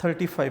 35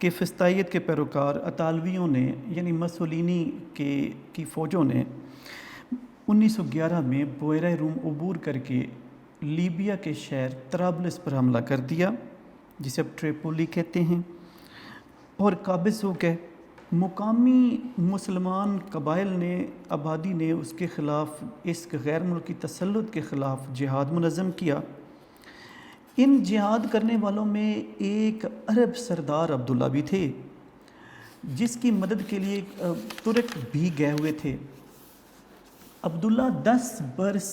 کہ فسطائیت کے پیروکار اطالویوں نے یعنی مسولینی کی فوجوں نے 1911 میں بحیرہ روم عبور کر کے لیبیا کے شہر طرابلس پر حملہ کر دیا، جسے اب ٹریپولی کہتے ہیں، اور قابض ہو گئے۔ مقامی مسلمان قبائل نے، آبادی نے اس کے خلاف، اس غیر ملکی تسلط کے خلاف جہاد منظم کیا۔ ان جہاد کرنے والوں میں ایک عرب سردار عبداللہ بھی تھے، جس کی مدد کے لیے ترک بھی گئے ہوئے تھے۔ عبداللہ 10 برس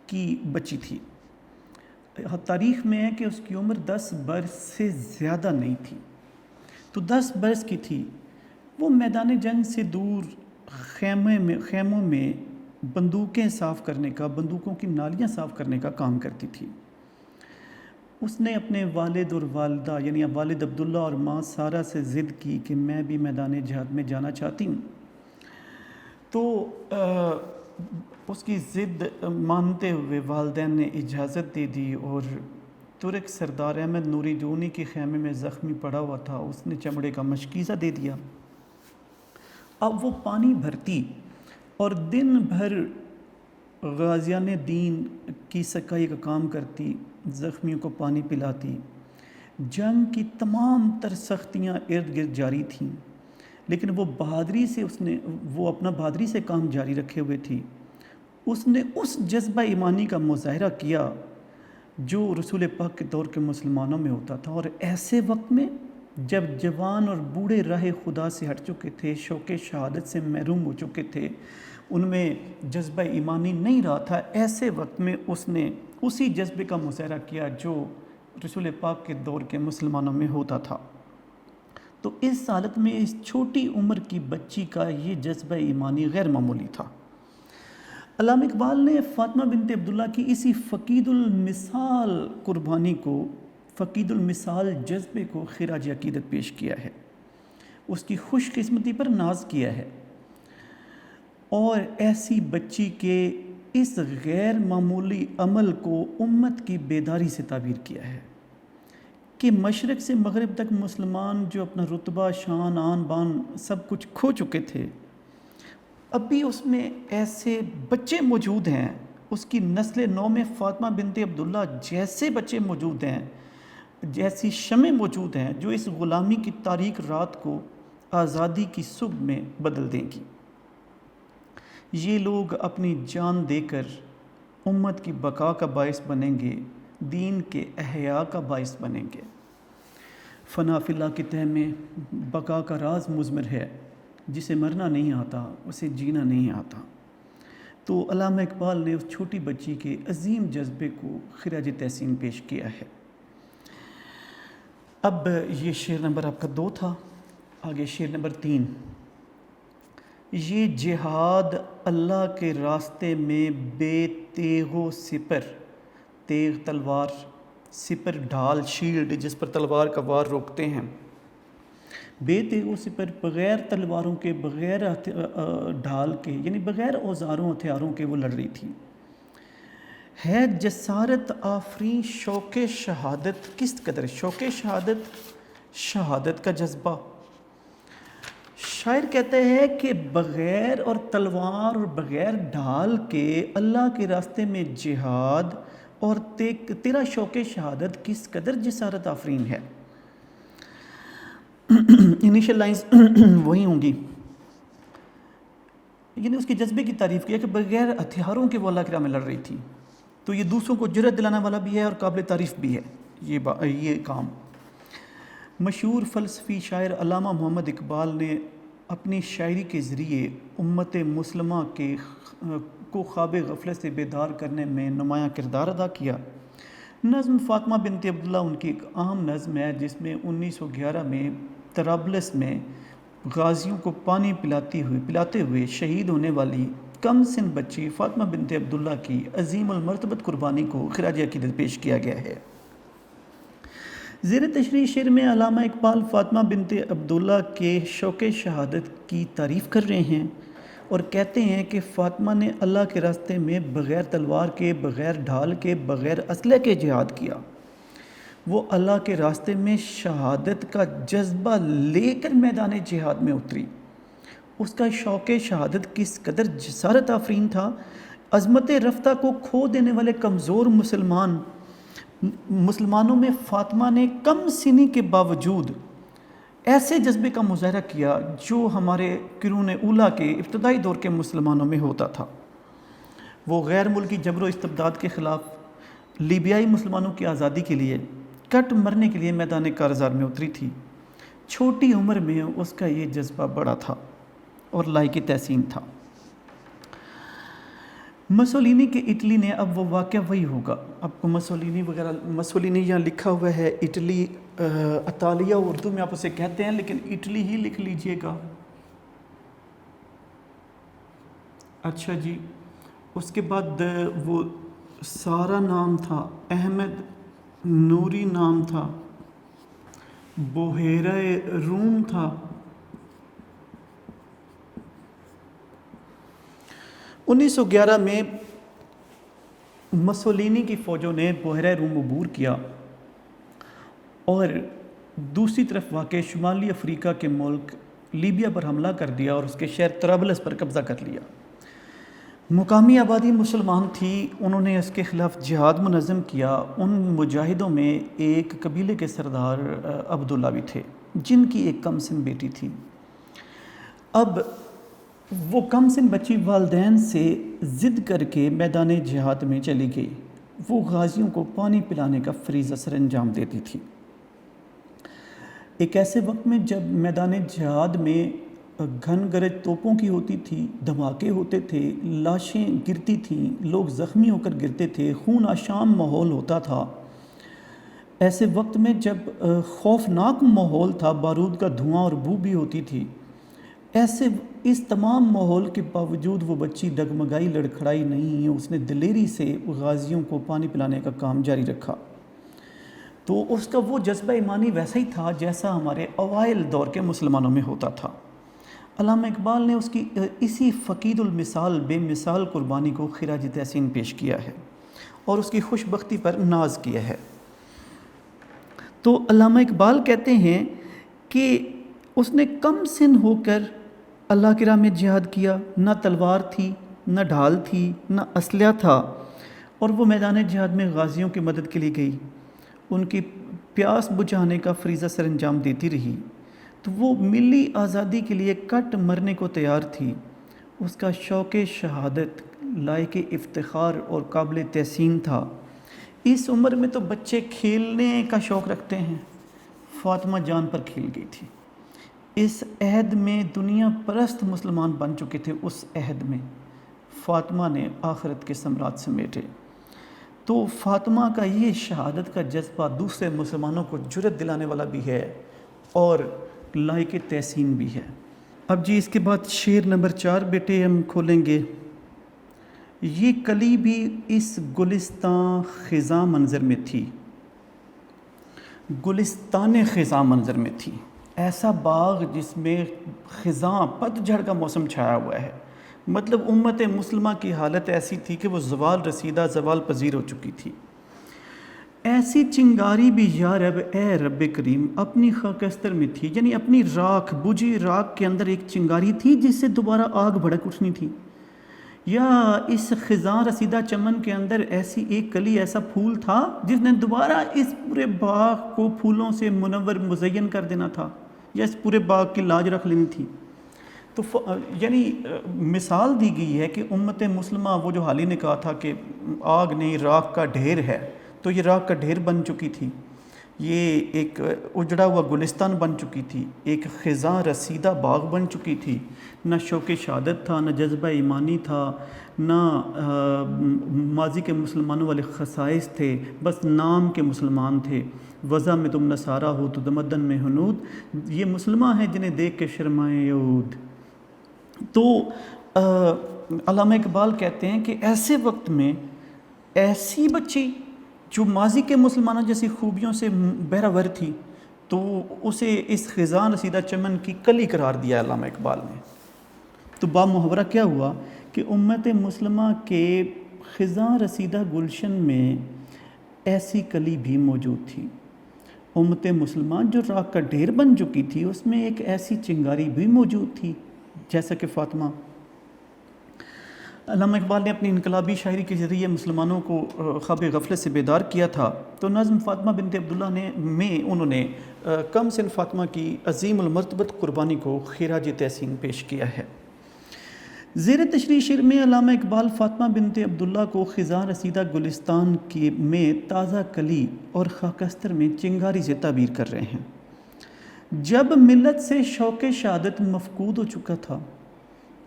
کی بچی تھی۔ تاریخ میں ہے کہ اس کی عمر 10 برس سے زیادہ نہیں تھی، تو 10 برس کی تھی۔ وہ میدان جنگ سے دور خیموں میں بندوقیں صاف کرنے کا، بندوقوں کی نالیاں صاف کرنے کا کام کرتی تھی۔ اس نے اپنے والد اور والدہ یعنی والد عبداللہ اور ماں سارہ سے ضد کی کہ میں بھی میدان جہاد میں جانا چاہتی ہوں، تو اس کی ضد مانتے ہوئے والدین نے اجازت دے دی، اور ترک سردار احمد نوری جو انہی کے خیمے میں زخمی پڑا ہوا تھا، اس نے چمڑے کا مشکیزہ دے دیا۔ اب وہ پانی بھرتی اور دن بھر غازیان دین کی صفائی کا کام کرتی، زخمیوں کو پانی پلاتی۔ جنگ کی تمام تر سختیاں ارد گرد جاری تھیں، لیکن وہ اپنا بہادری سے کام جاری رکھے ہوئے تھی۔ اس نے اس جذبہ ایمانی کا مظاہرہ کیا جو رسول پاک کے دور کے مسلمانوں میں ہوتا تھا، اور ایسے وقت میں جب جوان اور بوڑھے راہ خدا سے ہٹ چکے تھے، شوق شہادت سے محروم ہو چکے تھے، ان میں جذبہ ایمانی نہیں رہا تھا، ایسے وقت میں اس نے اسی جذبے کا مظاہرہ کیا جو رسول پاک کے دور کے مسلمانوں میں ہوتا تھا۔ تو اس حالت میں اس چھوٹی عمر کی بچی کا یہ جذبہ ایمانی غیر معمولی تھا۔ علامہ اقبال نے فاطمہ بنت عبداللہ کی اسی فقید المثال قربانی کو، فقید المثال جذبے کو خراج عقیدت پیش کیا ہے، اس کی خوش قسمتی پر ناز کیا ہے، اور ایسی بچی کے اس غیر معمولی عمل کو امت کی بیداری سے تعبیر کیا ہے کہ مشرق سے مغرب تک مسلمان جو اپنا رتبہ، شان، آن بان سب کچھ کھو چکے تھے، اب بھی اس میں ایسے بچے موجود ہیں، اس کی نسل نو میں فاطمہ بنت عبداللہ جیسے بچے موجود ہیں، جیسی شمع موجود ہیں جو اس غلامی کی تاریک رات کو آزادی کی صبح میں بدل دیں گی۔ یہ لوگ اپنی جان دے کر امت کی بقا کا باعث بنیں گے، دین کے احیاء کا باعث بنیں گے۔ فنا فی اللہ کے تہ میں بقا کا راز مضمر ہے، جسے مرنا نہیں آتا اسے جینا نہیں آتا۔ تو علامہ اقبال نے اس چھوٹی بچی کے عظیم جذبے کو خراج تحسین پیش کیا ہے۔ اب یہ شعر نمبر آپ کا 2 تھا، آگے شعر نمبر 3۔ یہ جہاد اللہ کے راستے میں بے تیغ و سپر، تیغ تلوار، سپر ڈھال، شیلڈ جس پر تلوار کا وار روکتے ہیں، بے تیغ و سپر بغیر تلواروں کے، بغیر ڈھال کے، یعنی بغیر اوزاروں ہتھیاروں کے وہ لڑ رہی تھی۔ ہے جسارت آفریں شوق شہادت کس قدر، شوق شہادت، شہادت کا جذبہ۔ شاعر کہتے ہیں کہ بغیر اور تلوار اور بغیر ڈھال کے اللہ کے راستے میں جہاد اور تیرا شوق شہادت کس قدر جسارت آفرین ہے۔ انیشل لائنز وہی ہوں گی، یعنی اس کے جذبے کی تعریف کیا کہ بغیر ہتھیاروں کے وہ اللہ کے راہ میں لڑ رہی تھی۔ تو یہ دوسروں کو جرأت دلانے والا بھی ہے اور قابل تعریف بھی ہے یہ کام۔ مشہور فلسفی شاعر علامہ محمد اقبال نے اپنی شاعری کے ذریعے امت مسلمہ کو خواب غفلت سے بیدار کرنے میں نمایاں کردار ادا کیا۔ نظم فاطمہ بنت عبداللہ ان کی ایک اہم نظم ہے، جس میں 1911 میں طرابلس میں غازیوں کو پانی پلاتے ہوئے شہید ہونے والی کم سن بچی فاطمہ بنت عبداللہ کی عظیم المرتبت قربانی کو خراج عقیدت پیش کیا گیا ہے۔ زیر تشریح شعر میں علامہ اقبال فاطمہ بنت عبداللہ کے شوق شہادت کی تعریف کر رہے ہیں اور کہتے ہیں کہ فاطمہ نے اللہ کے راستے میں بغیر تلوار کے، بغیر ڈھال کے، بغیر اسلحے کے جہاد کیا۔ وہ اللہ کے راستے میں شہادت کا جذبہ لے کر میدان جہاد میں اتری۔ اس کا شوق شہادت کس قدر جسارت آفرین تھا، عظمت رفتہ کو کھو دینے والے کمزور مسلمانوں میں فاطمہ نے کم سنی کے باوجود ایسے جذبے کا مظاہرہ کیا جو ہمارے قرون اولیٰ کے ابتدائی دور کے مسلمانوں میں ہوتا تھا۔ وہ غیر ملکی جبر و استبداد کے خلاف لیبیائی مسلمانوں کی آزادی کے لیے کٹ مرنے کے لیے میدان کارزار میں اتری تھی۔ چھوٹی عمر میں اس کا یہ جذبہ بڑا تھا اور لائق تحسین تھا۔ مسولینی کے اٹلی نے، اب وہ واقعہ وہی ہوگا، آپ کو مسولینی یہاں لکھا ہوا ہے اٹلی، اطالیہ اردو میں آپ اسے کہتے ہیں لیکن اٹلی ہی لکھ لیجئے گا۔ اچھا جی، اس کے بعد وہ سارا نام تھا، احمد نوری نام تھا، بحیرہ روم تھا۔ 1911 میں مسولینی کی فوجوں نے بحیرہ روم عبور کیا اور دوسری طرف واقع شمالی افریقہ کے ملک لیبیا پر حملہ کر دیا اور اس کے شہر طرابلس پر قبضہ کر لیا۔ مقامی آبادی مسلمان تھی، انہوں نے اس کے خلاف جہاد منظم کیا۔ ان مجاہدوں میں ایک قبیلے کے سردار عبداللہ بھی تھے جن کی ایک کم سن بیٹی تھی۔ اب وہ کم سن بچی والدین سے ضد کر کے میدان جہاد میں چلی گئی۔ وہ غازیوں کو پانی پلانے کا فریضہ سر انجام دیتی تھی۔ ایک ایسے وقت میں جب میدان جہاد میں گھن گرج توپوں کی ہوتی تھی، دھماکے ہوتے تھے، لاشیں گرتی تھیں، لوگ زخمی ہو کر گرتے تھے، خون آشام ماحول ہوتا تھا، ایسے وقت میں جب خوفناک ماحول تھا، بارود کا دھواں اور بو بھی ہوتی تھی، اس تمام ماحول کے باوجود وہ بچی ڈگمگائی، لڑکھڑائی نہیں، اس نے دلیری سے غازیوں کو پانی پلانے کا کام جاری رکھا۔ تو اس کا وہ جذبہ ایمانی ویسا ہی تھا جیسا ہمارے اوائل دور کے مسلمانوں میں ہوتا تھا۔ علامہ اقبال نے اس کی اسی فقید المثال بے مثال قربانی کو خراج تحسین پیش کیا ہے اور اس کی خوش بختی پر ناز کیا ہے۔ تو علامہ اقبال کہتے ہیں کہ اس نے کم سن ہو کر اللہ کی راہ میں جہاد کیا، نہ تلوار تھی، نہ ڈھال تھی، نہ اسلحہ تھا، اور وہ میدان جہاد میں غازیوں کی مدد کے لیے گئی، ان کی پیاس بجھانے کا فریضہ سر انجام دیتی رہی۔ تو وہ ملی آزادی کے لیے کٹ مرنے کو تیار تھی۔ اس کا شوق شہادت لائق افتخار اور قابل تحسین تھا۔ اس عمر میں تو بچے کھیلنے کا شوق رکھتے ہیں، فاطمہ جان پر کھیل گئی تھی۔ اس عہد میں دنیا پرست مسلمان بن چکے تھے، اس عہد میں فاطمہ نے آخرت کے ثمرات سمیٹے۔ تو فاطمہ کا یہ شہادت کا جذبہ دوسرے مسلمانوں کو جرأت دلانے والا بھی ہے اور لائق تحسین بھی ہے۔ اب جی اس کے بعد شعر نمبر 4 بیٹے ہم کھولیں گے۔ یہ کلی بھی اس گلستان خزاں منظر میں تھی، گلستان خزاں منظر میں تھی، ایسا باغ جس میں خزاں پت جھڑ کا موسم چھایا ہوا ہے۔ مطلب امت مسلمہ کی حالت ایسی تھی کہ وہ زوال رسیدہ، زوال پذیر ہو چکی تھی۔ ایسی چنگاری بھی یا رب، اے رب کریم، اپنی خاکستر میں تھی، یعنی اپنی راکھ، بجھی راکھ کے اندر ایک چنگاری تھی جس سے دوبارہ آگ بھڑک اٹھنی تھی، یا اس خزاں رسیدہ چمن کے اندر ایسی ایک کلی، ایسا پھول تھا جس نے دوبارہ اس پورے باغ کو پھولوں سے منور مزین کر دینا تھا، یا اس پورے باغ کی لاج رکھ لینی تھی۔ تو یعنی مثال دی گئی ہے کہ امت مسلمہ، وہ جو حالی نے کہا تھا کہ آگ نہیں راکھ کا ڈھیر ہے، تو یہ راکھ کا ڈھیر بن چکی تھی، یہ ایک اجڑا ہوا گلستان بن چکی تھی، ایک خزاں رسیدہ باغ بن چکی تھی۔ نہ شوق شہادت تھا، نہ جذبہ ایمانی تھا، نہ ماضی کے مسلمانوں والے خصائص تھے، بس نام کے مسلمان تھے۔ وضع میں تم نصارہ ہو تو تمدن میں ہنود، یہ مسلمہ ہیں جنہیں دیکھ کے شرمائے یہود۔ تو علامہ اقبال کہتے ہیں کہ ایسے وقت میں ایسی بچی جو ماضی کے مسلمانوں جیسی خوبیوں سے بہرہور تھی، تو اسے اس خزاں رسیدہ چمن کی کلی قرار دیا علامہ اقبال نے۔ تو بامحاورہ کیا ہوا کہ امت مسلمہ کے خزاں رسیدہ گلشن میں ایسی کلی بھی موجود تھی، امت مسلمان جو راکھ کا ڈھیر بن چکی تھی، اس میں ایک ایسی چنگاری بھی موجود تھی جیسا کہ فاطمہ۔ علامہ اقبال نے اپنی انقلابی شاعری کے ذریعے مسلمانوں کو خواب غفلت سے بیدار کیا تھا، تو نظم فاطمہ بنت عبداللہ انہوں نے کم سن فاطمہ کی عظیم المرتبت قربانی کو خراج تحسین پیش کیا ہے۔ زیر تشریح شعر میں علامہ اقبال فاطمہ بنت عبداللہ کو خزاں رسیدہ گلستان میں تازہ کلی اور خاکستر میں چنگاری سے تعبیر کر رہے ہیں۔ جب ملت سے شوق شہادت مفقود ہو چکا تھا،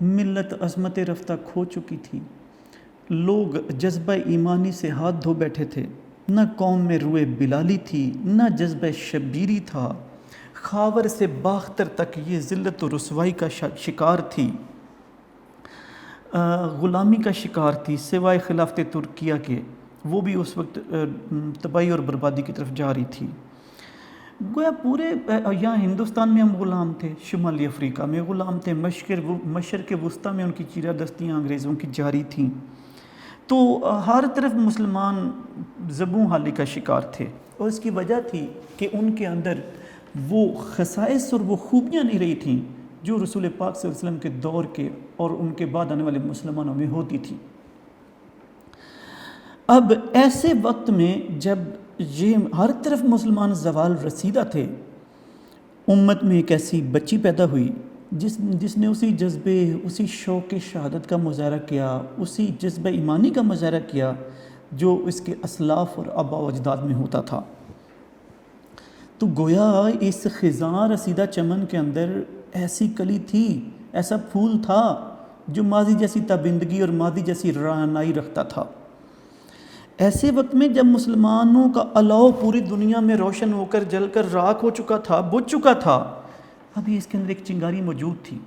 ملت عظمت رفتہ کھو چکی تھی، لوگ جذبہ ایمانی سے ہاتھ دھو بیٹھے تھے، نہ قوم میں روئے بلالی تھی، نہ جذبہ شبیری تھا، خاور سے باختر تک یہ ذلت و رسوائی کا شکار تھی، غلامی کا شکار تھی، سوائے خلافت ترکیہ کے، وہ بھی اس وقت تباہی اور بربادی کی طرف جا رہی تھی۔ گویا پورے یہاں ہندوستان میں ہم غلام تھے، شمالی افریقہ میں غلام تھے، مشرق وسطیٰ میں ان کی چیرہ دستیاں انگریزوں کی جاری تھیں، تو ہر طرف مسلمان زبوں حالی کا شکار تھے، اور اس کی وجہ تھی کہ ان کے اندر وہ خصائص اور وہ خوبیاں نہیں رہی تھیں جو رسول پاک صلی اللہ علیہ وسلم کے دور کے اور ان کے بعد آنے والے مسلمانوں میں ہوتی تھی۔ اب ایسے وقت میں جب یہ ہر طرف مسلمان زوال رسیدہ تھے، امت میں ایک ایسی بچی پیدا ہوئی جس نے اسی جذبے، اسی شوق شہادت کا مظاہرہ کیا، اسی جذبہ ایمانی کا مظاہرہ کیا جو اس کے اسلاف اور آباء و اجداد میں ہوتا تھا۔ تو گویا اس خزاں رسیدہ چمن کے اندر ایسی کلی تھی، ایسا پھول تھا جو ماضی جیسی تابندگی اور ماضی جیسی رعنائی رکھتا تھا۔ ایسے وقت میں جب مسلمانوں کا الاؤ پوری دنیا میں روشن ہو کر جل کر راکھ ہو چکا تھا، بجھ چکا تھا، ابھی اس کے اندر ایک چنگاری موجود تھی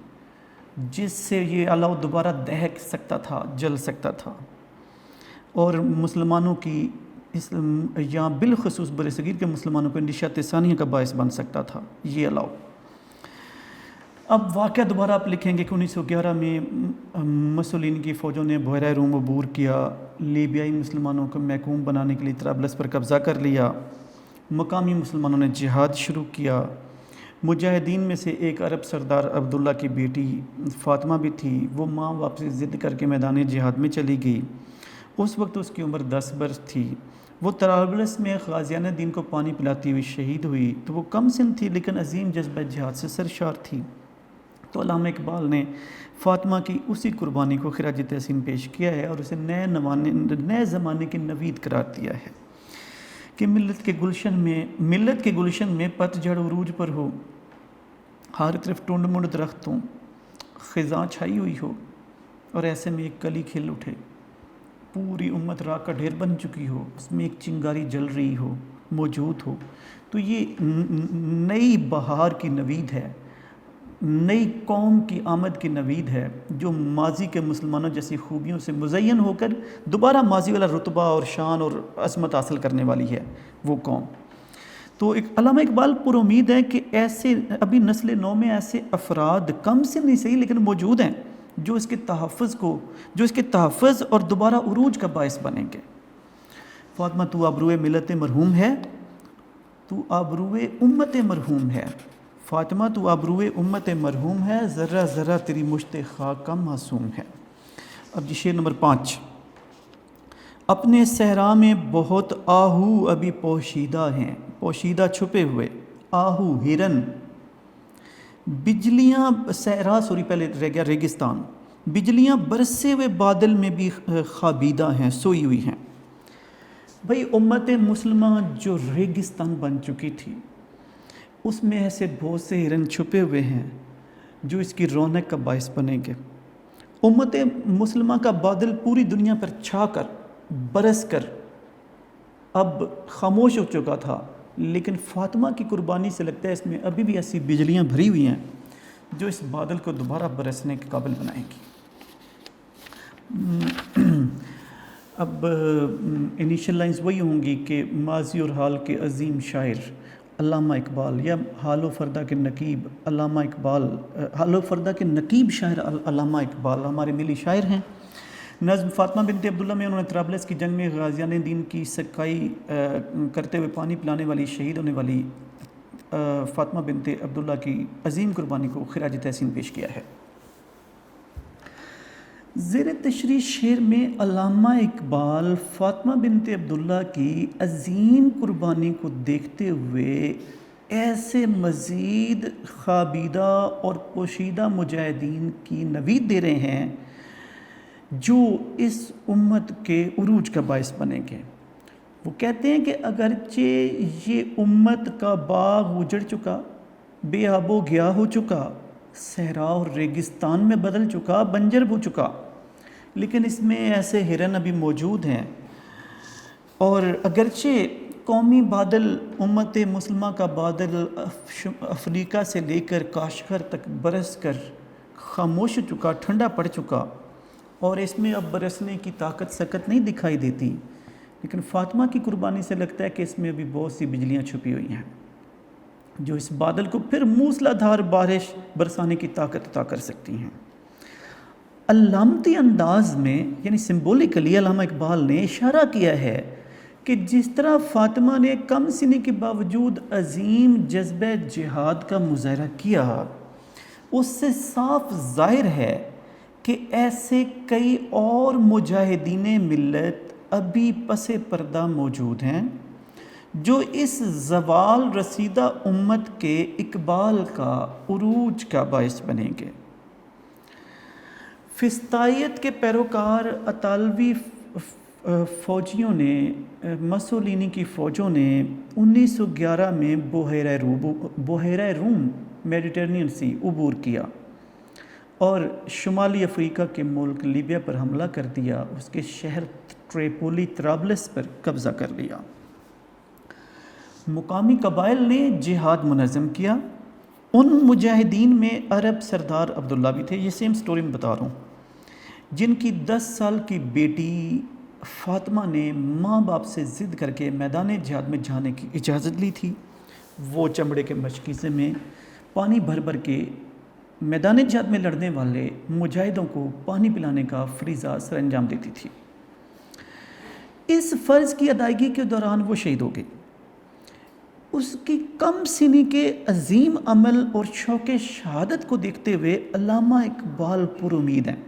جس سے یہ الاؤ دوبارہ دہک سکتا تھا، جل سکتا تھا، اور مسلمانوں کی یا بالخصوص برصغیر کے مسلمانوں کو نشاط ثانیہ کا باعث بن سکتا تھا یہ الاؤ۔ اب واقعہ دوبارہ آپ لکھیں گے کہ 1911 میں مسولینی کی فوجوں نے بحیرہ روم عبور کیا، لیبیائی مسلمانوں کو محکوم بنانے کے لیے طرابلس پر قبضہ کر لیا، مقامی مسلمانوں نے جہاد شروع کیا۔ مجاہدین میں سے ایک عرب سردار عبداللہ کی بیٹی فاطمہ بھی تھی، وہ ماں واپسی ضد کر کے میدان جہاد میں چلی گئی۔ اس وقت اس کی عمر 10 برس تھی۔ وہ طرابلس میں غازیان دین کو پانی پلاتی ہوئی شہید ہوئی، تو وہ کم سن تھی لیکن عظیم جذبہ جہاد سے سرشار تھی۔ تو علامہ اقبال نے فاطمہ کی اسی قربانی کو خراج تحسین پیش کیا ہے اور اسے نئے زمانے کی نوید قرار دیا ہے کہ ملت کے گلشن میں پت جھڑ عروج پر ہو، ہر طرف ٹنڈ منڈ درختوں خزاں چھائی ہوئی ہو، اور ایسے میں ایک کلی کھل اٹھے، پوری امت راکھ کا ڈھیر بن چکی ہو، اس میں ایک چنگاری جل رہی ہو، موجود ہو، تو یہ نئی بہار کی نوید ہے، نئی قوم کی آمد کی نوید ہے جو ماضی کے مسلمانوں جیسی خوبیوں سے مزین ہو کر دوبارہ ماضی والا رتبہ اور شان اور عظمت حاصل کرنے والی ہے وہ قوم۔ تو علامہ اقبال پر امید ہے کہ ایسے ابھی نسل نو میں ایسے افراد کم سے نہیں صحیح لیکن موجود ہیں جو اس کے تحفظ اور دوبارہ عروج کا باعث بنیں گے۔ فاطمہ تو آبروئے ملت مرحوم ہے، تو آبروئے امت مرحوم ہے، فاطمہ تو آبروئے امت مرحوم ہے، ذرہ ذرہ تیری مشت خاک کا معصوم ہے۔ اب جی شعر نمبر 5۔ اپنے صحرا میں بہت آہو ابھی پوشیدہ ہیں، پوشیدہ چھپے ہوئے آہو ہرن، بجلیاں صحرا پہلے رہ گیا ریگستان، بجلیاں برسے ہوئے بادل میں بھی خوابیدہ ہیں، سوئی ہوئی ہیں۔ بھئی امت مسلمہ جو ریگستان بن چکی تھی، اس میں ایسے بہت سے ہرن چھپے ہوئے ہیں جو اس کی رونق کا باعث بنیں گے۔ امت مسلمہ کا بادل پوری دنیا پر چھا کر برس کر اب خاموش ہو چکا تھا، لیکن فاطمہ کی قربانی سے لگتا ہے اس میں ابھی بھی ایسی بجلیاں بھری ہوئی ہیں جو اس بادل کو دوبارہ برسنے کے قابل بنائیں گی۔ اب انیشل لائنز وہی ہوں گی کہ ماضی اور حال کے عظیم شاعر علامہ اقبال، یا حال و فردہ کے نقیب علامہ اقبال، حال و فردہ کے نقیب شاعر علامہ اقبال ہمارے ملی شاعر ہیں۔ نظم فاطمہ بنت عبداللہ میں انہوں نے طرابلس کی جنگ میں غازیان دین کی سکائی کرتے ہوئے پانی پلانے والی شہید ہونے والی فاطمہ بنت عبداللہ کی عظیم قربانی کو خراج تحسین پیش کیا ہے۔ زیر تشریح شعر میں علامہ اقبال فاطمہ بنت عبداللہ کی عظیم قربانی کو دیکھتے ہوئے ایسے مزید خوابیدہ اور پوشیدہ مجاہدین کی نوید دے رہے ہیں جو اس امت کے عروج کا باعث بنیں گے۔ وہ کہتے ہیں کہ اگرچہ یہ امت کا باغ اجڑ چکا، بے آب و گیا ہو چکا، صحرا اور ریگستان میں بدل چکا، بنجر ہو چکا، لیکن اس میں ایسے ہرن ابھی موجود ہیں، اور اگرچہ قومی بادل امت مسلمہ کا بادل افریقہ سے لے کر کاشغر تک برس کر خاموش ہو چکا، ٹھنڈا پڑ چکا، اور اس میں اب برسنے کی طاقت سکت نہیں دکھائی دیتی، لیکن فاطمہ کی قربانی سے لگتا ہے کہ اس میں ابھی بہت سی بجلیاں چھپی ہوئی ہیں جو اس بادل کو پھر موسلا دھار بارش برسانے کی طاقت عطا کر سکتی ہیں۔ علامتی انداز میں یعنی سمبولکلی علامہ اقبال نے اشارہ کیا ہے کہ جس طرح فاطمہ نے کم سنی کے باوجود عظیم جذبہ جہاد کا مظاہرہ کیا، اس سے صاف ظاہر ہے کہ ایسے کئی اور مجاہدین ملت ابھی پس پردہ موجود ہیں جو اس زوال رسیدہ امت کے اقبال کا عروج کا باعث بنیں گے۔ فسطائیت کے پیروکار اطالوی فوجیوں نے مسولینی کی فوجوں نے 1911 میں بحیرہ روم میڈیٹرینین سی عبور کیا اور شمالی افریقہ کے ملک لیبیا پر حملہ کر دیا، اس کے شہر ٹریپولی طرابلس پر قبضہ کر لیا۔ مقامی قبائل نے جہاد منظم کیا، ان مجاہدین میں عرب سردار عبداللہ بھی تھے، یہ سیم سٹوری میں بتا رہا ہوں، جن کی 10 سال کی بیٹی فاطمہ نے ماں باپ سے ضد کر کے میدان جہاد میں جانے کی اجازت لی تھی۔ وہ چمڑے کے مشکیزے میں پانی بھر بھر کے میدان جہاد میں لڑنے والے مجاہدوں کو پانی پلانے کا فریضہ سر انجام دیتی تھی۔ اس فرض کی ادائیگی کے دوران وہ شہید ہو گئی۔ اس کی کم سنی کے عظیم عمل اور شوق شہادت کو دیکھتے ہوئے علامہ اقبال پر امید ہیں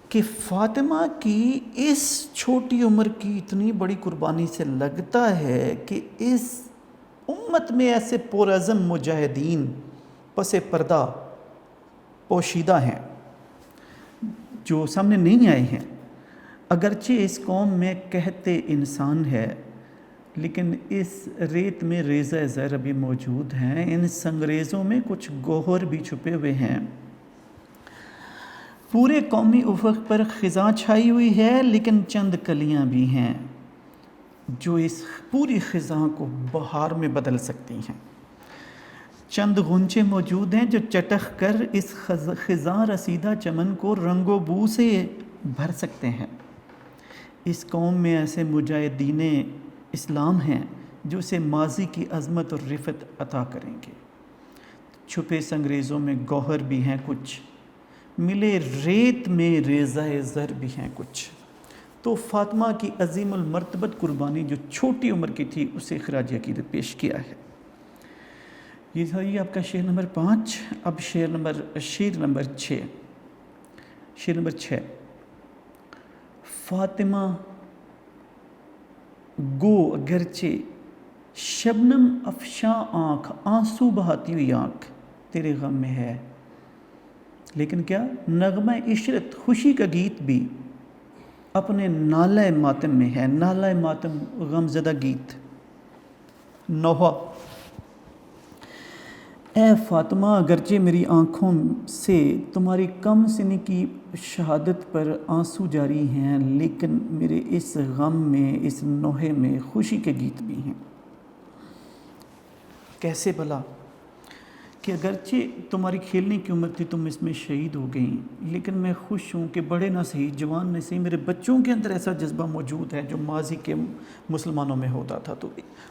کہ فاطمہ کی اس چھوٹی عمر کی اتنی بڑی قربانی سے لگتا ہے کہ اس امت میں ایسے پرعزم مجاہدین پس پردہ پوشیدہ ہیں جو سامنے نہیں آئے ہیں۔ اگرچہ اس قوم میں کہتے انسان ہے، لیکن اس ریت میں ریزہ زر بھی موجود ہیں، ان سنگریزوں میں کچھ گوہر بھی چھپے ہوئے ہیں۔ پورے قومی افق پر خزاں چھائی ہوئی ہے، لیکن چند کلیاں بھی ہیں جو اس پوری خزاں کو بہار میں بدل سکتی ہیں۔ چند غنچے موجود ہیں جو چٹخ کر اس خزاں رسیدہ چمن کو رنگ و بو سے بھر سکتے ہیں۔ اس قوم میں ایسے مجاہدین اسلام ہیں جو اسے ماضی کی عظمت اور رفت عطا کریں گے۔ چھپے سنگریزوں میں گوہر بھی ہیں کچھ، ملے ریت میں ریزہ زر بھی ہیں کچھ۔ تو فاطمہ کی عظیم المرتبت قربانی جو چھوٹی عمر کی تھی، اسے خراج عقیدت پیش کیا ہے۔ یہ تھا یہ آپ کا شعر نمبر 5۔ اب شعر نمبر 6۔ شعر نمبر 6۔ فاطمہ گو اگرچہ شبنم افشاں آنکھ، آنسو بہاتی ہوئی آنکھ تیرے غم میں ہے، لیکن کیا نغمہ عشرت خوشی کا گیت بھی اپنے نالہ ماتم میں ہے۔ نالہ ماتم غم زدہ گیت، نوحہ۔ اے فاطمہ اگرچہ میری آنکھوں سے تمہاری کم سنی کی شہادت پر آنسو جاری ہیں، لیکن میرے اس غم میں، اس نوحے میں خوشی کے گیت بھی ہیں۔ کیسے بھلا کہ اگرچہ تمہاری کھیلنے کی عمر تھی، تم اس میں شہید ہو گئیں، لیکن میں خوش ہوں کہ بڑے نہ صحیح، جوان نہ صحیح، میرے بچوں کے اندر ایسا جذبہ موجود ہے جو ماضی کے مسلمانوں میں ہوتا تھا،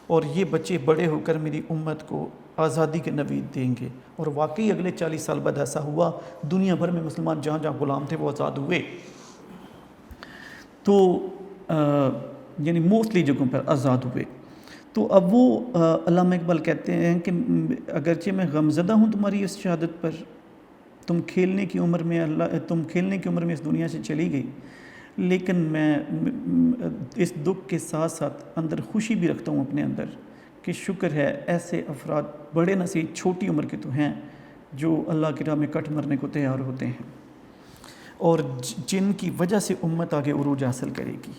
اور یہ بچے بڑے ہو کر میری امت کو آزادی کے نوید دیں گے۔ اور واقعی اگلے 40 سال بعد ایسا ہوا، دنیا بھر میں مسلمان جہاں جہاں غلام تھے وہ آزاد ہوئے۔ تو یعنی موسٹلی جگہوں پر آزاد ہوئے. تو اب وہ علامہ اقبال کہتے ہیں کہ اگرچہ میں غمزدہ ہوں تمہاری اس شہادت پر، تم کھیلنے کی عمر میں اس دنیا سے چلی گئی، لیکن میں اس دکھ کے ساتھ ساتھ اندر خوشی بھی رکھتا ہوں اپنے اندر کہ شکر ہے ایسے افراد بڑے نصیب چھوٹی عمر کے تو ہیں جو اللہ کی راہ میں کٹ مرنے کو تیار ہوتے ہیں اور جن کی وجہ سے امت آگے عروج حاصل کرے گی.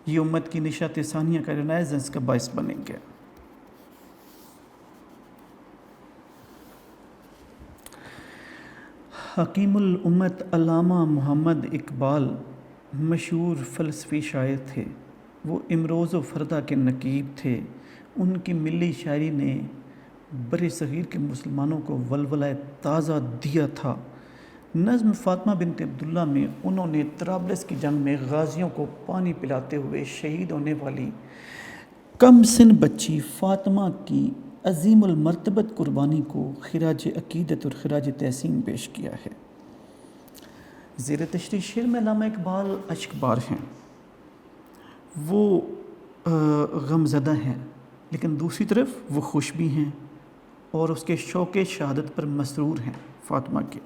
یہ امت کی نشاط ثانیہ کا رینائزنس کا باعث بنیں گے. حکیم الامت علامہ محمد اقبال مشہور فلسفی شاعر تھے. وہ امروز و فردا کے نقیب تھے. ان کی ملی شاعری نے بر صغیر کے مسلمانوں کو ولولہ تازہ دیا تھا. نظم فاطمہ بنت عبداللہ میں انہوں نے طرابلس کی جنگ میں غازیوں کو پانی پلاتے ہوئے شہید ہونے والی کم سن بچی فاطمہ کی عظیم المرتبت قربانی کو خراج عقیدت اور خراج تحسین پیش کیا ہے. زیر تشریح شعر میں علامہ اقبال اشکبار ہیں. وہ غمزدہ ہیں لیکن دوسری طرف وہ خوش بھی ہیں اور اس کے شوق شہادت پر مسرور ہیں. فاطمہ کے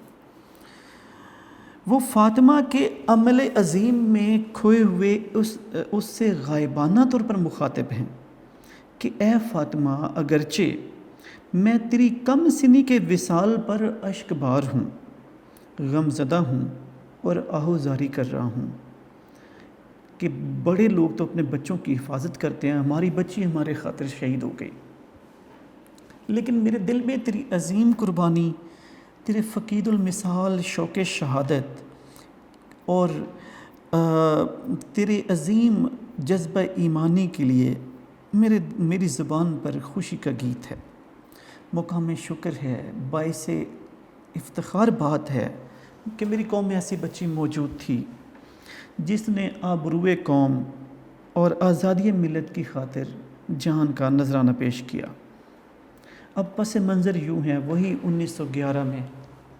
وہ فاطمہ کے عمل عظیم میں کھوئے ہوئے اس سے غائبانہ طور پر مخاطب ہیں کہ اے فاطمہ، اگرچہ میں تیری کم سنی کے وصال پر اشکبار ہوں، غمزدہ ہوں اور آہوزاری کر رہا ہوں کہ بڑے لوگ تو اپنے بچوں کی حفاظت کرتے ہیں، ہماری بچی ہمارے خاطر شہید ہو گئی، لیکن میرے دل میں تیری عظیم قربانی، تیرے فقید المثال شوق شہادت اور تیرے عظیم جذبہ ایمانی کے لیے میری زبان پر خوشی کا گیت ہے. مقام شکر ہے، باعث افتخار بات ہے کہ میری قوم میں ایسی بچی موجود تھی جس نے آبروئے قوم اور آزادی ملت کی خاطر جان کا نذرانہ پیش کیا. اب پس منظر یوں ہے وہی 1911 میں،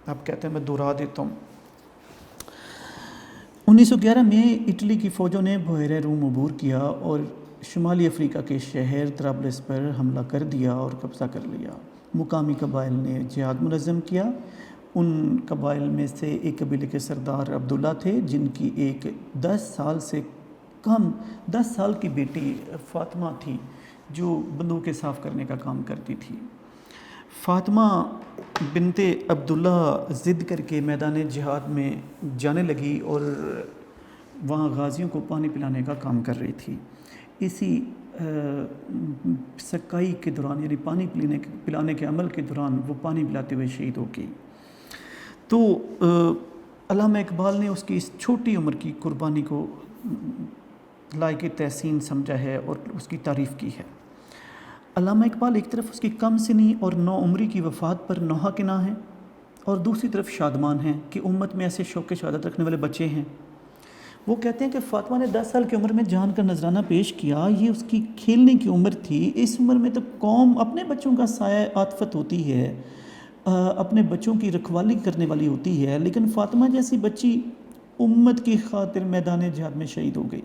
آپ کہتے ہیں میں دہرا دیتا ہوں. 1911 میں اٹلی کی فوجوں نے بحیرہ روم عبور کیا اور شمالی افریقہ کے شہر طرابلس پر حملہ کر دیا اور قبضہ کر لیا. مقامی قبائل نے جہاد منظم کیا. ان قبائل میں سے ایک قبیلے کے سردار عبداللہ تھے جن کی ایک 10 سال کی بیٹی فاطمہ تھی جو بندوقیں صاف کرنے کا کام کرتی تھی. فاطمہ بنت عبداللہ ضد کر کے میدان جہاد میں جانے لگی اور وہاں غازیوں کو پانی پلانے کا کام کر رہی تھی. اسی سکائی کے دوران یعنی پانی پلانے کے عمل کے دوران وہ پانی پلاتے ہوئے شہید ہو گئی. تو علامہ اقبال نے اس کی اس چھوٹی عمر کی قربانی کو لائق تحسین سمجھا ہے اور اس کی تعریف کی ہے. علامہ اقبال ایک طرف اس کی کم سنی اور نو عمری کی وفات پر نوحہ کناں ہیں اور دوسری طرف شادمان ہیں کہ امت میں ایسے شوق شہادت رکھنے والے بچے ہیں. وہ کہتے ہیں کہ فاطمہ نے 10 سال کی عمر میں جان کا نذرانہ پیش کیا. یہ اس کی کھیلنے کی عمر تھی. اس عمر میں تو قوم اپنے بچوں کا سایہ عاطفت ہوتی ہے، اپنے بچوں کی رکھوالی کرنے والی ہوتی ہے، لیکن فاطمہ جیسی بچی امت کی خاطر میدان جہاد میں شہید ہو گئی.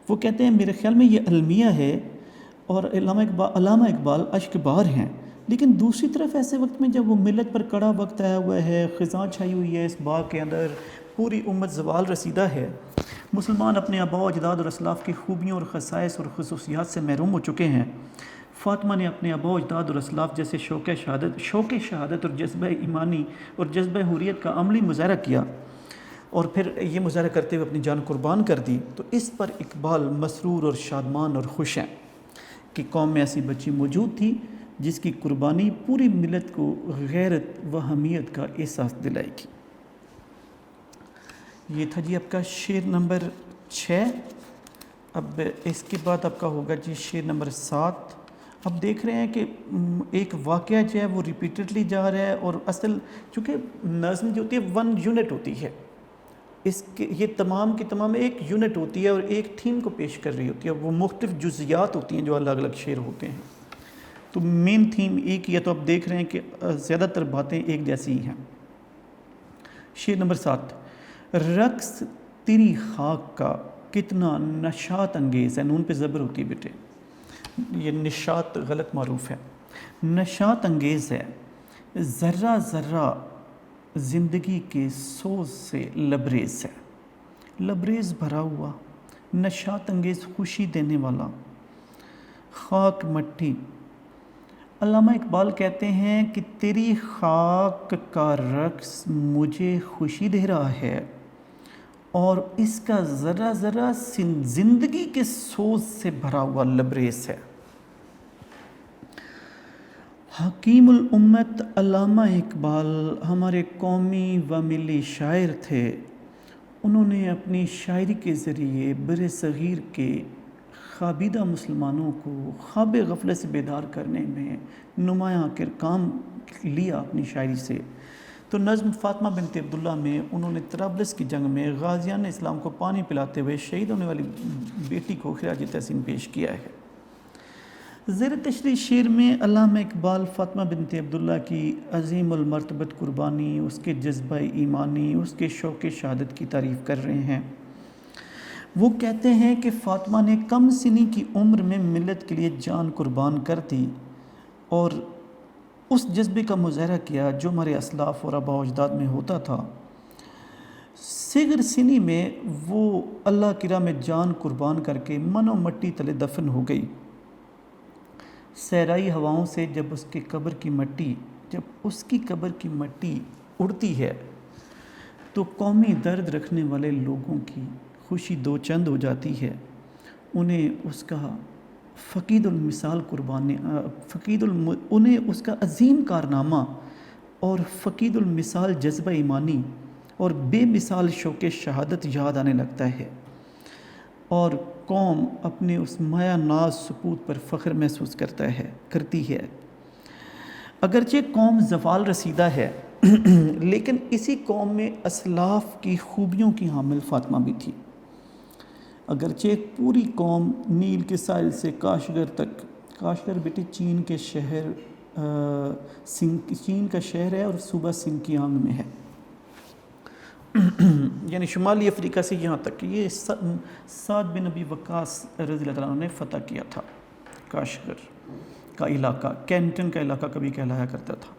وہ کہتے ہیں میرے خیال میں یہ المیہ ہے اور علامہ اقبال اشکبار ہیں، لیکن دوسری طرف ایسے وقت میں جب وہ ملت پر کڑا وقت آیا ہوا ہے، خزاں چھائی ہوئی ہے اس باغ کے اندر، پوری امت زوال رسیدہ ہے، مسلمان اپنے آباء و اجداد اور اسلاف کی خوبیوں اور خصائص اور خصوصیات سے محروم ہو چکے ہیں. فاطمہ نے اپنے آباء و اجداد اور اسلاف جیسے شوق شہادت اور جذبہ ایمانی اور جذبہ حریت کا عملی مظاہرہ کیا اور پھر یہ مظاہرہ کرتے ہوئے اپنی جان قربان کر دی. تو اس پر اقبال مسرور اور شادمان اور خوش ہیں کہ قوم میں ایسی بچی موجود تھی جس کی قربانی پوری ملت کو غیرت و حمیت کا احساس دلائے گی. یہ تھا جی آپ کا شعر نمبر 6. اب اس کے بعد آپ کا ہوگا جی شعر نمبر 7. اب دیکھ رہے ہیں کہ ایک واقعہ جو ہے وہ ریپیٹڈلی جا رہا ہے اور اصل چونکہ نظم جو ہوتی ہے 1 یونٹ ہوتی ہے، یہ تمام کی تمام ایک یونٹ ہوتی ہے اور ایک تھیم کو پیش کر رہی ہوتی ہے. وہ مختلف جزیات ہوتی ہیں جو الگ الگ شعر ہوتے ہیں، تو مین تھیم ایک ہی ہے. تو آپ دیکھ رہے ہیں کہ زیادہ تر باتیں ایک جیسی ہی ہیں. شعر نمبر 7. رقص تیری خاک کا کتنا نشاط انگیز ہے، نون پہ زبر ہوتی ہے بیٹے، یہ نشاط غلط معروف ہے، نشاط انگیز ہے، ذرہ ذرہ زندگی کے سوز سے لبریز ہے، لبریز بھرا ہوا، نشاط انگیز، خوشی دینے والا، خاک مٹی۔ علامہ اقبال کہتے ہیں کہ تیری خاک کا رقص مجھے خوشی دے رہا ہے اور اس کا ذرہ ذرہ زندگی کے سوز سے بھرا ہوا لبریز ہے۔ حکیم الامت علامہ اقبال ہمارے قومی و ملی شاعر تھے۔ انہوں نے اپنی شاعری کے ذریعے بر صغیر کے خوابیدہ مسلمانوں کو خواب غفلت سے بیدار کرنے میں نمایاں کام لیا اپنی شاعری سے۔ تو نظم فاطمہ بنت عبداللہ میں انہوں نے طرابلس کی جنگ میں غازیان اسلام کو پانی پلاتے ہوئے شہید ہونے والی بیٹی کو خراج تحسین پیش کیا ہے۔ زیر تشریح شعر میں علامہ اقبال فاطمہ بنت عبداللہ کی عظیم المرتبت قربانی، اس کے جذبہ ایمانی، اس کے شوق شہادت کی تعریف کر رہے ہیں۔ وہ کہتے ہیں کہ فاطمہ نے کم سنی کی عمر میں ملت کے لیے جان قربان کر دی اور اس جذبے کا مظاہرہ کیا جو ہمارے اسلاف اور آباء و اجداد میں ہوتا تھا۔ صغر سنی میں وہ اللہ کی راہ میں جان قربان کر کے من و مٹی تلے دفن ہو گئی۔ صحرائی ہواؤں سے جب اس کی قبر کی مٹی اڑتی ہے تو قومی درد رکھنے والے لوگوں کی خوشی دو چند ہو جاتی ہے۔ انہیں اس کا انہیں اس کا عظیم کارنامہ اور فقید المثال جذبہ ایمانی اور بے مثال شوق شہادت یاد آنے لگتا ہے، اور قوم اپنے اس مایا ناز سکوت پر فخر محسوس کرتی ہے۔ اگرچہ قوم زوال رسیدہ ہے لیکن اسی قوم میں اسلاف کی خوبیوں کی حامل فاطمہ بھی تھی۔ اگرچہ ایک پوری قوم نیل کے ساحل سے کاشغر تک، کاشغر بیٹے چین کا شہر ہے اور صوبہ سنکیانگ میں ہے، یعنی شمالی افریقہ سے یہاں تک، یہ سعد بن ابی وقاص رضی اللہ عنہ نے فتح کیا تھا۔ کاشغر کا علاقہ، کینٹن کا علاقہ کبھی کہلایا کرتا تھا،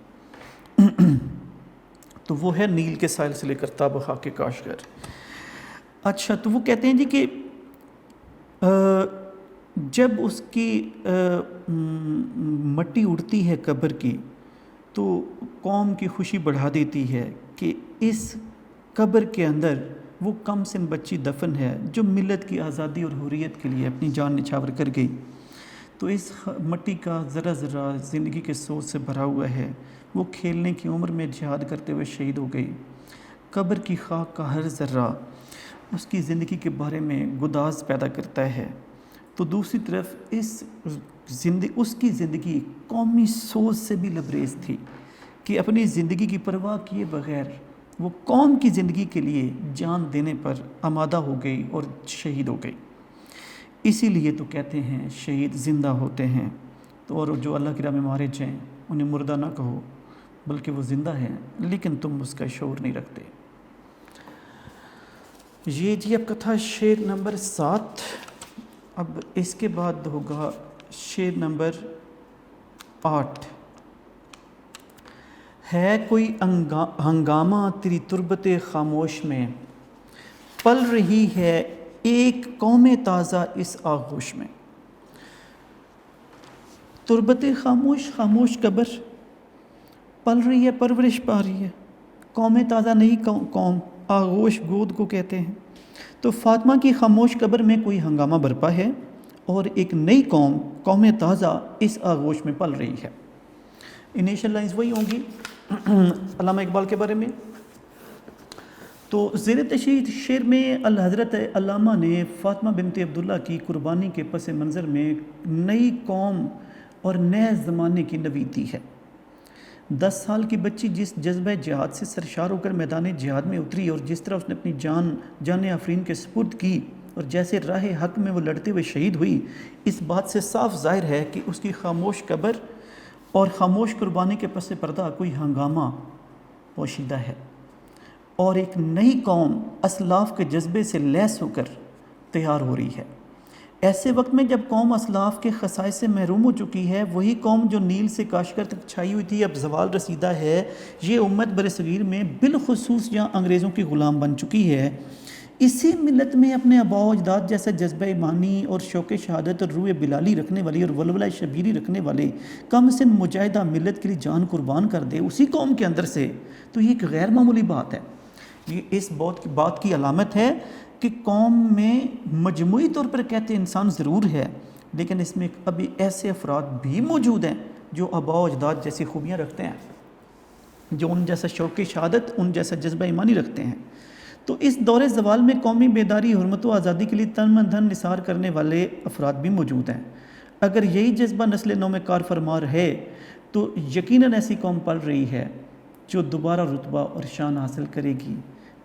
تو وہ ہے نیل کے ساحل سے لے کر تابخا کے کاشغر۔ اچھا، تو وہ کہتے ہیں جی کہ جب اس کی مٹی اڑتی ہے قبر کی تو قوم کی خوشی بڑھا دیتی ہے کہ اس قبر کے اندر وہ کم سن بچی دفن ہے جو ملت کی آزادی اور حریت کے لیے اپنی جان نچھاور کر گئی۔ تو اس مٹی کا ذرہ ذرہ زندگی کے سوز سے بھرا ہوا ہے، وہ کھیلنے کی عمر میں جہاد کرتے ہوئے شہید ہو گئی۔ قبر کی خاک کا ہر ذرہ اس کی زندگی کے بارے میں گداز پیدا کرتا ہے، تو دوسری طرف اس کی زندگی قومی سوز سے بھی لبریز تھی کہ اپنی زندگی کی پرواہ کیے بغیر وہ قوم کی زندگی کے لیے جان دینے پر آمادہ ہو گئی اور شہید ہو گئی۔ اسی لیے تو کہتے ہیں شہید زندہ ہوتے ہیں، تو اور جو اللہ کی راہ میں مارے جائیں انہیں مردہ نہ کہو بلکہ وہ زندہ ہیں، لیکن تم اس کا شعور نہیں رکھتے۔ یہ جی اب کا تھا شعر نمبر 7۔ اب اس کے بعد ہوگا شعر نمبر 8۔ ہے کوئی ہنگامہ تیری تربت خاموش میں، پل رہی ہے ایک قوم تازہ اس آغوش میں۔ تربت خاموش، خاموش قبر، پل رہی ہے، پرورش پا رہی ہے، قوم تازہ نئی قوم، آغوش گود کو کہتے ہیں۔ تو فاطمہ کی خاموش قبر میں کوئی ہنگامہ برپا ہے اور ایک نئی قوم تازہ اس آغوش میں پل رہی ہے۔ انیشل لائنز وہی ہوں گی علامہ اقبال کے بارے میں۔ تو زیر تشریح شعر میں الحضرت علامہ نے فاطمہ بنت عبداللہ کی قربانی کے پس منظر میں نئی قوم اور نئے زمانے کی نوید دی ہے۔ 10 سال کی بچی جس جذبہ جہاد سے سرشار ہو کر میدان جہاد میں اتری اور جس طرح اس نے اپنی جان آفرین کے سپرد کی اور جیسے راہ حق میں وہ لڑتے ہوئے شہید ہوئی، اس بات سے صاف ظاہر ہے کہ اس کی خاموش قبر اور خاموش قربانی کے پس پردہ کوئی ہنگامہ پوشیدہ ہے۔ اور ایک نئی قوم اسلاف کے جذبے سے لیس ہو کر تیار ہو رہی ہے۔ ایسے وقت میں جب قوم اسلاف کے خصائص سے محروم ہو چکی ہے، وہی قوم جو نیل سے کاشغر تک چھائی ہوئی تھی اب زوال رسیدہ ہے۔ یہ امت برصغیر میں بالخصوص جہاں انگریزوں کی غلام بن چکی ہے، اسی ملت میں اپنے آباء و اجداد جیسا جذبہ ایمانی اور شوق شہادت اور روح بلالی رکھنے والی اور ولولہ شبیری رکھنے والے کم سن مجاہدہ ملت کے لیے جان قربان کر دے اسی قوم کے اندر سے، تو یہ ایک غیر معمولی بات ہے۔ یہ اس بات کی علامت ہے کہ قوم میں مجموعی طور پر کہتے انسان ضرور ہے، لیکن اس میں ابھی ایسے افراد بھی موجود ہیں جو آباء و اجداد جیسی خوبیاں رکھتے ہیں، جو ان جیسا شوق شہادت، ان جیسا جذبہ ایمانی رکھتے ہیں۔ تو اس دور زوال میں قومی بیداری، حرمت و آزادی کے لیے تن من دھن نثار کرنے والے افراد بھی موجود ہیں۔ اگر یہی جذبہ نسل نو میں کار فرما ہے تو یقیناً ایسی قوم پل رہی ہے جو دوبارہ رتبہ اور شان حاصل کرے گی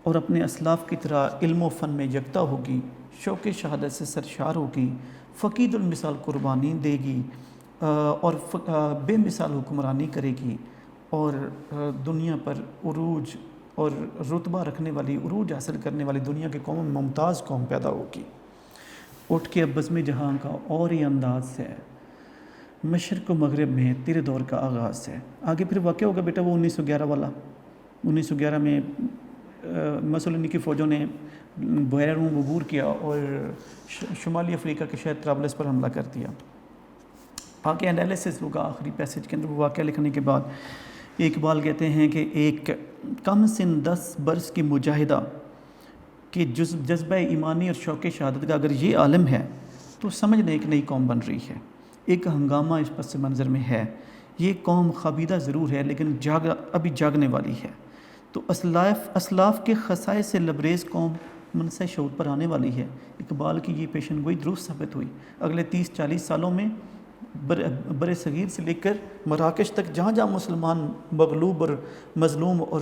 اور اپنے اسلاف کی طرح علم و فن میں یکتا ہوگی، شوق شہادت سے سرشار ہوگی، فقید المثال قربانی دے گی اور بے مثال حکمرانی کرے گی، اور دنیا پر عروج اور رتبہ رکھنے والی، عروج حاصل کرنے والی دنیا کی قوم میں ممتاز قوم پیدا ہوگی۔ اٹھ کے اب بزم جہاں کا اور ہی انداز ہے، مشرق و مغرب میں تیرے دور کا آغاز ہے۔ آگے پھر واقع ہوگا بیٹا وہ 1911 والا۔ 1911 میں مسولینی کی فوجوں نے بحیرہ روم عبور کیا اور شمالی افریقہ کے شہر طرابلس پر حملہ کر دیا۔ آگے انالیسس ہوگا آخری پیسج کے اندر، وہ واقعہ لکھنے کے بعد اقبال کہتے ہیں کہ ایک کم سن 10 برس کی مجاہدہ کہ جذبہ ایمانی اور شوق شہادت کا اگر یہ عالم ہے تو سمجھ لیں ایک نئی قوم بن رہی ہے، ایک ہنگامہ اس پس منظر میں ہے۔ یہ قوم خابیدہ ضرور ہے لیکن ابھی جاگنے والی ہے۔ تو اسلاف کے خصائص سے لبریز قوم منصع شعور پر آنے والی ہے۔ اقبال کی یہ پیشن گوئی درست ثابت ہوئی۔ اگلے 30-40 سالوں میں بر صغیر سے لے کر مراکش تک جہاں جہاں مسلمان مغلوب اور مظلوم اور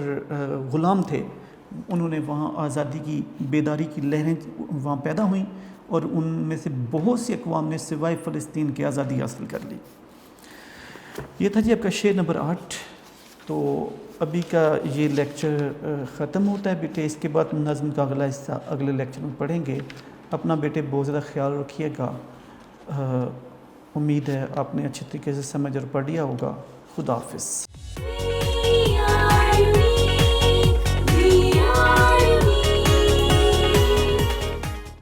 غلام تھے، انہوں نے وہاں آزادی کی، بیداری کی لہریں وہاں پیدا ہوئیں، اور ان میں سے بہت سی اقوام نے سوائے فلسطین کی آزادی حاصل کر لی۔ یہ تھا جی آپ کا شعر نمبر 8۔ تو ابھی کا یہ لیکچر ختم ہوتا ہے بیٹے، اس کے بعد نظم کا اگلا حصہ اگلے لیکچر میں پڑھیں گے۔ اپنا بیٹے بہت زیادہ خیال رکھیے گا۔ امید ہے آپ نے اچھے طریقے سے سمجھ اور پڑھ لیا ہوگا۔ خدا حافظ۔